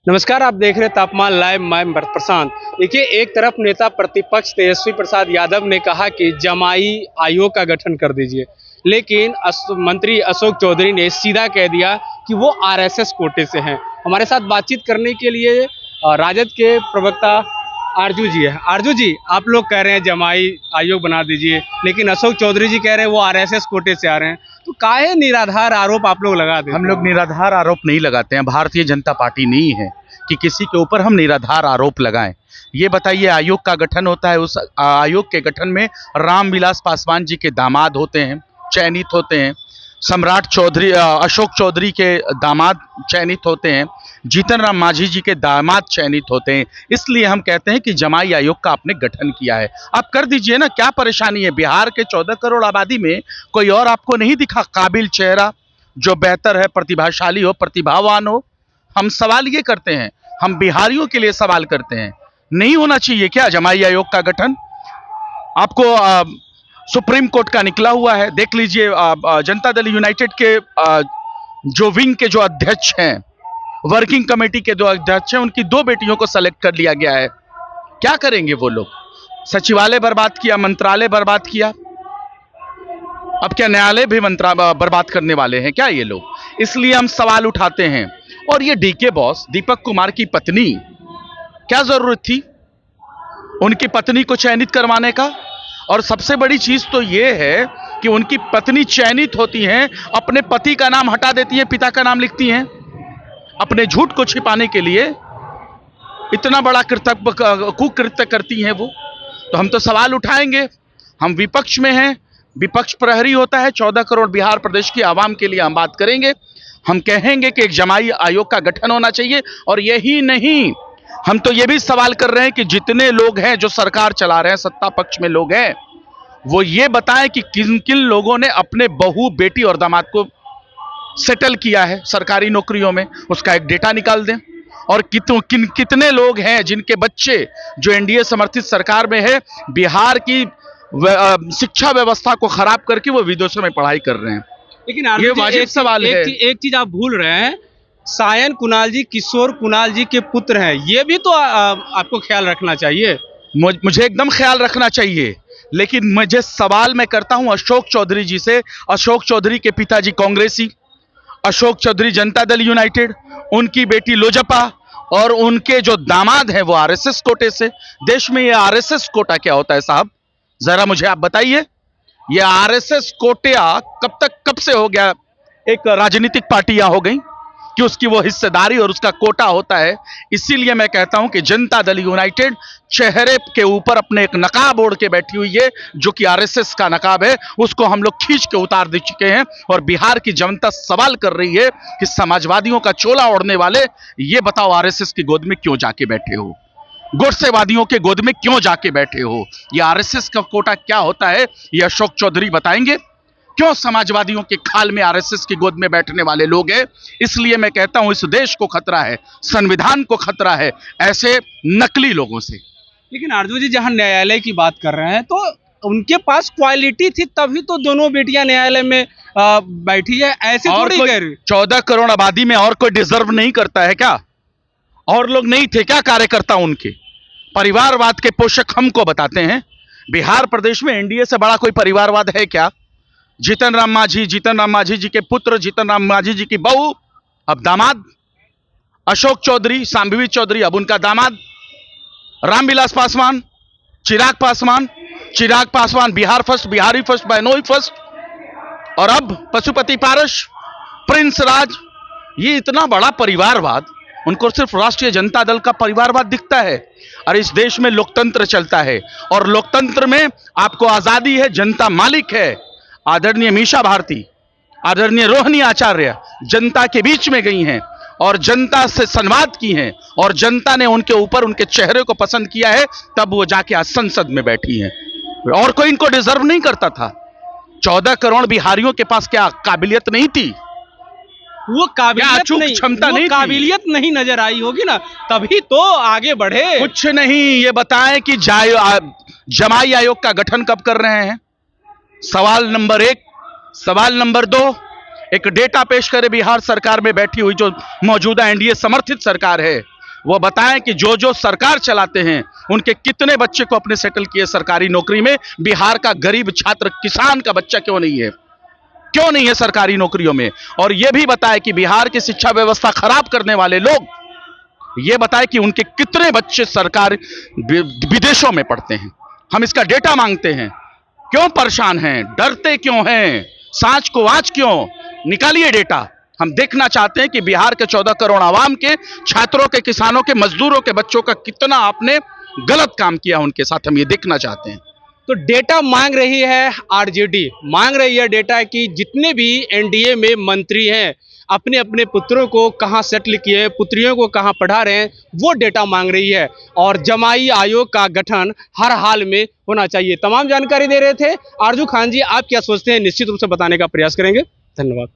नमस्कार, आप देख रहे हैं तापमान लाइव। मैं प्रशांत। देखिए, एक तरफ नेता प्रतिपक्ष तेजस्वी प्रसाद यादव ने कहा कि जमाई आयोग का गठन कर दीजिए, लेकिन मंत्री अशोक चौधरी ने सीधा कह दिया कि वो आरएसएस कोटे से हैं। हमारे साथ बातचीत करने के लिए राजद के प्रवक्ता आरजू जी है। आरजू जी, आप लोग कह रहे हैं जमाई आयोग बना दीजिए, लेकिन अशोक चौधरी जी कह रहे हैं वो आरएसएस कोटे से आ रहे हैं, तो काहे निराधार आरोप आप लोग लगा देते हैं? हम लोग निराधार आरोप नहीं लगाते हैं। भारतीय जनता पार्टी नहीं है कि किसी के ऊपर हम निराधार आरोप लगाएं। ये बताइए, आयोग का गठन होता है, उस आयोग के गठन में रामविलास पासवान जी के दामाद होते हैं, चयनित होते हैं। सम्राट चौधरी अशोक चौधरी के दामाद चयनित होते हैं। जीतन राम मांझी जी के दामाद चयनित होते हैं। इसलिए हम कहते हैं कि जमाई आयोग का आपने गठन किया है, आप कर दीजिए ना। क्या परेशानी है? बिहार के 14 करोड़ आबादी में कोई और आपको नहीं दिखा काबिल चेहरा जो बेहतर है, प्रतिभाशाली हो, प्रतिभावान हो? हम सवाल ये करते हैं, हम बिहारियों के लिए सवाल करते हैं, नहीं होना चाहिए क्या जमाई आयोग का गठन? आपको सुप्रीम कोर्ट का निकला हुआ है, देख लीजिए। जनता दल यूनाइटेड के जो विंग के जो अध्यक्ष हैं, वर्किंग कमेटी के जो अध्यक्ष हैं, उनकी 2 बेटियों को सेलेक्ट कर लिया गया है। क्या करेंगे वो लोग? सचिवालय बर्बाद किया, मंत्रालय बर्बाद किया, अब क्या न्यायालय भी बर्बाद करने वाले हैं क्या ये लोग? इसलिए हम सवाल उठाते हैं। और ये डीके बॉस दीपक कुमार की पत्नी, क्या जरूरत थी उनकी पत्नी को चयनित करवाने का? और सबसे बड़ी चीज तो ये है कि उनकी पत्नी चयनित होती हैं, अपने पति का नाम हटा देती हैं, पिता का नाम लिखती हैं, अपने झूठ को छिपाने के लिए इतना बड़ा कुकृत्य करती हैं वो। तो हम तो सवाल उठाएंगे। हम विपक्ष में हैं, विपक्ष प्रहरी होता है। 14 करोड़ बिहार प्रदेश की आवाम के लिए हम बात करेंगे। हम कहेंगे कि एक जमाई आयोग का गठन होना चाहिए। और यही नहीं, हम तो ये भी सवाल कर रहे हैं कि जितने लोग हैं जो सरकार चला रहे हैं, सत्ता पक्ष में लोग हैं, वो ये बताएं कि किन किन लोगों ने अपने बहू, बेटी और दामाद को सेटल किया है सरकारी नौकरियों में, उसका एक डेटा निकाल दें। और कितने लोग हैं जिनके बच्चे जो एनडीए समर्थित सरकार में है, बिहार की शिक्षा व्यवस्था को खराब करके वो विदेशों में पढ़ाई कर रहे हैं। लेकिन ये वाजिब सवाल है। एक चीज आप भूल रहे हैं, सायन कुणाल जी, किशोर कुणाल जी के पुत्र हैं। ये भी तो आपको ख्याल रखना चाहिए। मुझे एकदम ख्याल रखना चाहिए, लेकिन मुझे सवाल मैं करता हूं अशोक चौधरी जी से। अशोक चौधरी के पिताजी कांग्रेसी, अशोक चौधरी जनता दल यूनाइटेड, उनकी बेटी लोजपा, और उनके जो दामाद हैं वो आरएसएस कोटे से। देश में ये आरएसएस कोटा क्या होता है साहब? जरा मुझे आप बताइए। ये आरएसएस कोटिया कब से हो गया? एक राजनीतिक पार्टियां हो गई कि उसकी वो हिस्सेदारी और उसका कोटा होता है। इसीलिए मैं कहता हूं कि जनता दल यूनाइटेड चेहरे के ऊपर अपने एक नकाब ओढ़ के बैठी हुई है, जो कि आरएसएस का नकाब है। उसको हम लोग खींच के उतार दे चुके हैं। और बिहार की जनता सवाल कर रही है कि समाजवादियों का चोला ओढ़ने वाले, ये बताओ आरएसएस की गोद में क्यों जाके बैठे हो? गोडसेवादियों के गोद में क्यों जाके बैठे हो? ये आरएसएस का कोटा क्या होता है, ये अशोक चौधरी बताएंगे। क्यों समाजवादियों के खाल में आरएसएस की गोद में बैठने वाले लोग हैं? इसलिए मैं कहता हूं इस देश को खतरा है, संविधान को खतरा है ऐसे नकली लोगों से। लेकिन आरजू जी, जहां न्यायालय की बात कर रहे हैं, तो उनके पास क्वालिटी थी, तभी तो दोनों बेटियां न्यायालय में बैठी है। ऐसे थोड़ी कह रही। 14 करोड़ आबादी में और कोई डिजर्व नहीं करता है क्या? और लोग नहीं थे क्या कार्यकर्ता उनके? परिवारवाद के पोषक हमको बताते हैं। बिहार प्रदेश में एनडीए से बड़ा कोई परिवारवाद है क्या? जीतन राम मांझी जी के पुत्र, जीतन राम मांझी जी की बहू, अब दामाद अशोक चौधरी, शांभवी चौधरी, अब उनका दामाद रामविलास पासवान, चिराग पासवान बिहार फर्स्ट, बिहारी फर्स्ट, बहनोई फर्स्ट, और अब पशुपति पारस, प्रिंस राज। ये इतना बड़ा परिवारवाद, उनको सिर्फ राष्ट्रीय जनता दल का परिवारवाद दिखता है। और इस देश में लोकतंत्र चलता है, और लोकतंत्र में आपको आजादी है, जनता मालिक है। आदरणीय मीशा भारती, आदरणीय रोहिणी आचार्य जनता के बीच में गई हैं और जनता से संवाद की हैं, और जनता ने उनके ऊपर उनके चेहरे को पसंद किया है, तब वो जाके आज संसद में बैठी हैं। और कोई इनको डिजर्व नहीं करता था। 14 करोड़ बिहारियों के पास क्या काबिलियत नहीं थी? वो काबिलियत नहीं, क्षमता नहीं, काबिलियत नहीं नजर आई होगी ना, तभी तो आगे बढ़े। कुछ नहीं। ये बताएं कि जमाई आयोग का गठन कब कर रहे हैं? सवाल नंबर 1। सवाल नंबर 2, एक डेटा पेश करे बिहार सरकार में बैठी हुई जो मौजूदा एनडीए समर्थित सरकार है, वो बताएं कि जो जो सरकार चलाते हैं उनके कितने बच्चे को अपने सेटल किए सरकारी नौकरी में। बिहार का गरीब छात्र किसान का बच्चा क्यों नहीं है सरकारी नौकरियों में। और यह भी बताएं कि बिहार की शिक्षा व्यवस्था खराब करने वाले लोग ये बताएं कि उनके कितने बच्चे सरकार विदेशों में पढ़ते हैं। हम इसका डेटा मांगते हैं। क्यों परेशान हैं, डरते क्यों हैं, सांच को आज क्यों, निकालिए डेटा। हम देखना चाहते हैं कि बिहार के 14 करोड़ आवाम के, छात्रों के, किसानों के, मजदूरों के बच्चों का कितना आपने गलत काम किया उनके साथ, हम ये देखना चाहते हैं। तो डेटा मांग रही है आरजेडी, मांग रही है डेटा कि जितने भी एनडीए में मंत्री हैं अपने अपने पुत्रों को कहां सेटल किए, पुत्रियों को कहां पढ़ा रहे हैं, वो डेटा मांग रही है। और जमाई आयोग का गठन हर हाल में होना चाहिए। तमाम जानकारी दे रहे थे आरजू खान जी। आप क्या सोचते हैं, निश्चित रूप से बताने का प्रयास करेंगे। धन्यवाद।